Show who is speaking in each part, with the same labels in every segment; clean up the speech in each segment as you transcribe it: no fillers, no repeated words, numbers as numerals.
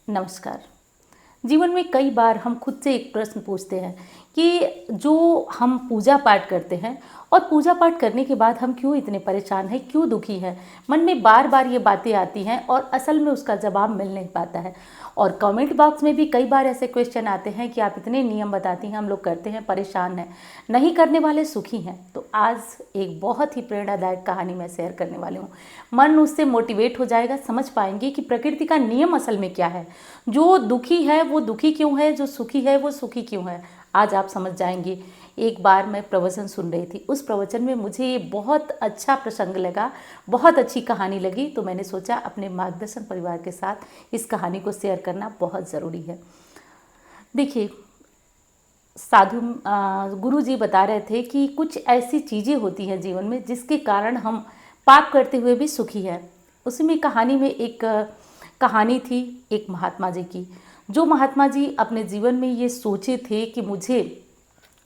Speaker 1: नमस्कार। जीवन में कई बार हम खुद से एक प्रश्न पूछते हैं कि जो हम पूजा पाठ करते हैं और पूजा पाठ करने के बाद हम क्यों इतने परेशान हैं, क्यों दुखी हैं। मन में बार बार ये बातें आती हैं और असल में उसका जवाब मिल नहीं पाता है। और कमेंट बॉक्स में भी कई बार ऐसे क्वेश्चन आते हैं कि आप इतने नियम बताती हैं, हम लोग करते हैं, परेशान हैं, नहीं करने वाले सुखी हैं। तो आज एक बहुत ही प्रेरणादायक कहानी मैं शेयर करने वाली हूँ। मन उससे मोटिवेट हो जाएगा, समझ पाएंगे कि प्रकृति का नियम असल में क्या है। जो दुखी है वो दुखी क्यों है, जो सुखी है वो सुखी क्यों है, आज आप समझ जाएंगे। एक बार मैं प्रवचन सुन रही थी, उस प्रवचन में मुझे ये बहुत अच्छा प्रसंग लगा, बहुत अच्छी कहानी लगी, तो मैंने सोचा अपने मार्गदर्शन परिवार के साथ इस कहानी को शेयर करना बहुत ज़रूरी है। देखिए, साधु गुरु जी बता रहे थे कि कुछ ऐसी चीज़ें होती हैं जीवन में जिसके कारण हम पाप करते हुए भी सुखी हैं। उसी में कहानी में एक कहानी थी एक महात्मा जी की। जो महात्मा जी अपने जीवन में ये सोचे थे कि मुझे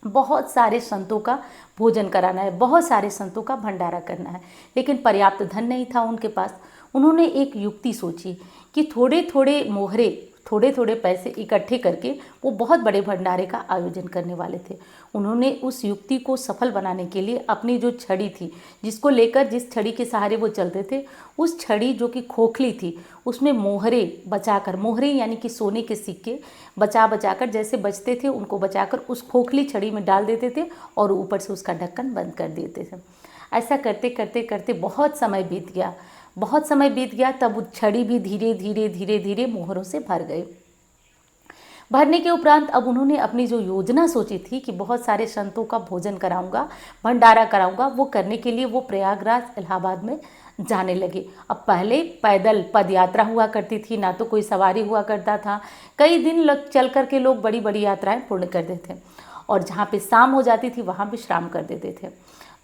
Speaker 1: बहुत सारे संतों का भोजन कराना है, बहुत सारे संतों का भंडारा करना है, लेकिन पर्याप्त धन नहीं था उनके पास। उन्होंने एक युक्ति सोची कि थोड़े थोड़े मोहरे, थोड़े थोड़े पैसे इकट्ठे करके वो बहुत बड़े भंडारे का आयोजन करने वाले थे। उन्होंने उस युक्ति को सफल बनाने के लिए अपनी जो छड़ी थी, जिसको लेकर, जिस छड़ी के सहारे वो चलते थे, उस छड़ी जो कि खोखली थी, उसमें मोहरे बचाकर, मोहरे यानी कि सोने के सिक्के बचा बचाकर, जैसे बचते थे उनको बचाकर उस खोखली छड़ी में डाल देते थे और ऊपर से उसका ढक्कन बंद कर देते थे। ऐसा करते करते करते बहुत समय बीत गया, बहुत समय बीत गया। तब वो छड़ी भी धीरे धीरे धीरे धीरे मोहरों से भर गए। भरने के उपरांत अब उन्होंने अपनी जो योजना सोची थी कि बहुत सारे संतों का भोजन कराऊंगा, भंडारा कराऊंगा, वो करने के लिए वो प्रयागराज इलाहाबाद में जाने लगे। अब पहले पैदल पद यात्रा हुआ करती थी, ना तो कोई सवारी हुआ करता था। कई दिन लग चल करके लोग बड़ी बड़ी यात्राएं पूर्ण करते थे और जहाँ पे शाम हो जाती थी वहाँ विश्राम कर देते थे।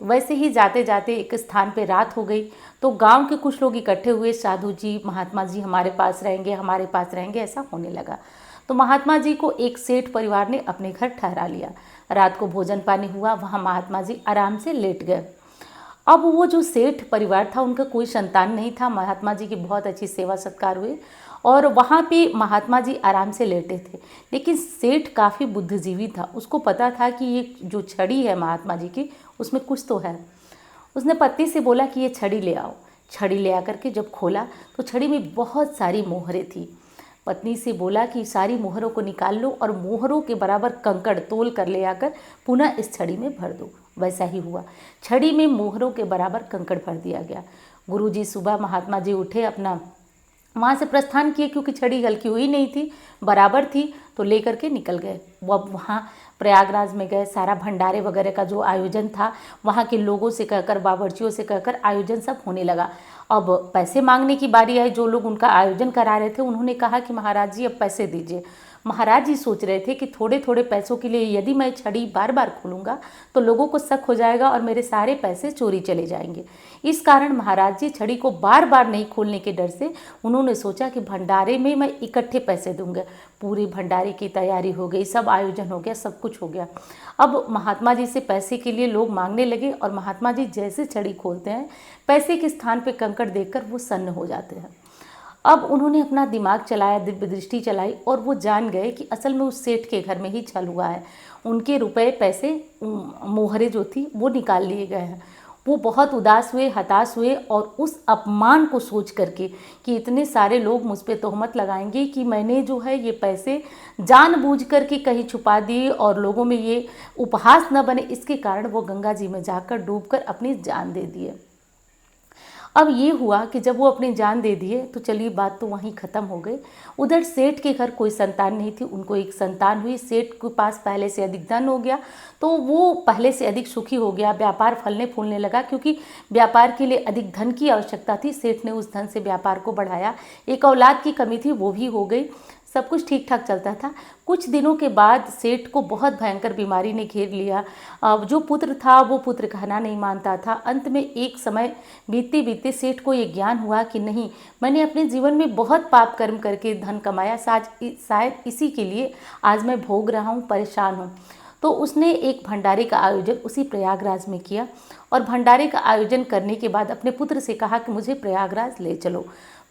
Speaker 1: तो वैसे ही जाते जाते एक स्थान पे रात हो गई, तो गांव के कुछ लोग इकट्ठे हुए, साधु जी, महात्मा जी हमारे पास रहेंगे, हमारे पास रहेंगे, ऐसा होने लगा। तो महात्मा जी को एक सेठ परिवार ने अपने घर ठहरा लिया। रात को भोजन पानी हुआ, वहाँ महात्मा जी आराम से लेट गए। अब वो जो सेठ परिवार था उनका कोई संतान नहीं था। महात्मा जी की बहुत अच्छी सेवा सत्कार हुए और वहाँ पे महात्मा जी आराम से लेटे थे। लेकिन सेठ काफ़ी बुद्धिजीवी था, उसको पता था कि ये जो छड़ी है महात्मा जी की, उसमें कुछ तो है। उसने पत्नी से बोला कि ये छड़ी ले आओ। छड़ी ले आकर के जब खोला तो छड़ी में बहुत सारी मोहरें थी। पत्नी से बोला कि सारी मोहरों को निकाल लो और मोहरों के बराबर कंकड़ तोल कर ले आकर पुनः इस छड़ी में भर दो। वैसा ही हुआ, छड़ी में मोहरों के बराबर कंकड़ भर दिया गया। गुरुजी सुबह महात्मा जी उठे, अपना वहाँ से प्रस्थान किए, क्योंकि छड़ी हल्की हुई नहीं थी, बराबर थी, तो लेकर के निकल गए। वो अब वहाँ प्रयागराज में गए, सारा भंडारे वगैरह का जो आयोजन था वहाँ के लोगों से कहकर, बावर्चियों से कहकर आयोजन सब होने लगा। अब पैसे मांगने की बारी आई। जो लोग उनका आयोजन करा रहे थे उन्होंने कहा कि महाराज जी अब पैसे दीजिए। महाराज जी सोच रहे थे कि थोड़े थोड़े पैसों के लिए यदि मैं छड़ी बार बार खोलूँगा तो लोगों को शक हो जाएगा और मेरे सारे पैसे चोरी चले जाएंगे। इस कारण महाराज जी छड़ी को बार बार नहीं खोलने के डर से उन्होंने सोचा कि भंडारे में मैं इकट्ठे पैसे दूंगा। पूरी भंडारे की तैयारी हो गई, सब आयोजन हो गया, सब कुछ हो गया। अब महात्मा जी से पैसे के लिए लोग मांगने लगे और महात्मा जी जैसे छड़ी खोलते हैं, पैसे के स्थान पर कंकड़ देखकर वो सन्न हो जाते हैं। अब उन्होंने अपना दिमाग चलाया, दिव्य दृष्टि चलाई और वो जान गए कि असल में उस सेठ के घर में ही छल हुआ है। उनके रुपए, पैसे, मोहरे जो थी वो निकाल लिए गए हैं। वो बहुत उदास हुए, हताश हुए और उस अपमान को सोच करके कि इतने सारे लोग मुझ पे तोहमत लगाएंगे कि मैंने जो है ये पैसे जानबूझ कर के कहीं छुपा दिए और लोगों में ये उपहास न बने, इसके कारण वो गंगा जी में जाकर डूबकर अपनी जान दे दिए। अब ये हुआ कि जब वो अपनी जान दे दिए तो चलिए बात तो वहीं ख़त्म हो गई। उधर सेठ के घर कोई संतान नहीं थी, उनको एक संतान हुई। सेठ के पास पहले से अधिक धन हो गया तो वो पहले से अधिक सुखी हो गया, व्यापार फलने फूलने लगा, क्योंकि व्यापार के लिए अधिक धन की आवश्यकता थी। सेठ ने उस धन से व्यापार को बढ़ाया। एक औलाद की कमी थी, वो भी हो गई। सब कुछ ठीक ठाक चलता था। कुछ दिनों के बाद सेठ को बहुत भयंकर बीमारी ने घेर लिया। जो पुत्र था वो पुत्र कहना नहीं मानता था। अंत में एक समय बीतते बीतते सेठ को ये ज्ञान हुआ कि नहीं, मैंने अपने जीवन में बहुत पाप कर्म करके धन कमाया, शायद इसी के लिए आज मैं भोग रहा हूँ, परेशान हूँ। तो उसने एक भंडारे का आयोजन उसी प्रयागराज में किया और भंडारे का आयोजन करने के बाद अपने पुत्र से कहा कि मुझे प्रयागराज ले चलो।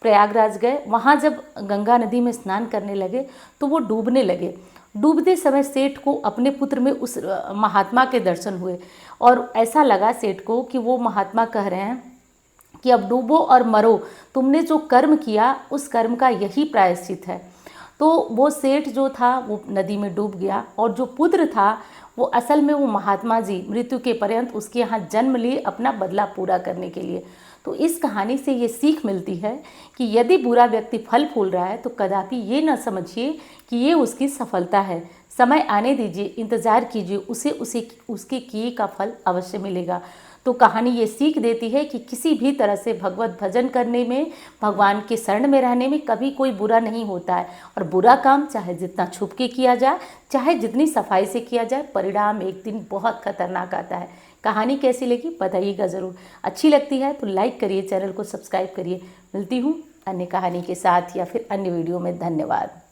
Speaker 1: प्रयागराज गए। वहाँ जब गंगा नदी में स्नान करने लगे तो वो डूबने लगे। डूबते समय सेठ को अपने पुत्र में उस महात्मा के दर्शन हुए और ऐसा लगा सेठ को कि वो महात्मा कह रहे हैं कि अब डूबो और मरो, तुमने जो कर्म किया उस कर्म का यही प्रायश्चित है। तो वो सेठ जो था वो नदी में डूब गया और जो पुत्र था वो असल में वो महात्मा जी मृत्यु के पर्यंत उसके यहाँ जन्म लिए अपना बदला पूरा करने के लिए। तो इस कहानी से ये सीख मिलती है कि यदि बुरा व्यक्ति फल फूल रहा है तो कदापि ये न समझिए कि ये उसकी सफलता है। समय आने दीजिए, इंतज़ार कीजिए, उसे उसके किए का फल अवश्य मिलेगा। तो कहानी ये सीख देती है कि किसी भी तरह से भगवत भजन करने में, भगवान के शरण में रहने में कभी कोई बुरा नहीं होता है। और बुरा काम चाहे जितना छुप के किया जाए, चाहे जितनी सफाई से किया जाए, परिणाम एक दिन बहुत खतरनाक आता है। कहानी कैसी लगी बताइएगा ज़रूर। अच्छी लगती है तो लाइक करिए, चैनल को सब्सक्राइब करिए। मिलती हूँ अन्य कहानी के साथ या फिर अन्य वीडियो में। धन्यवाद।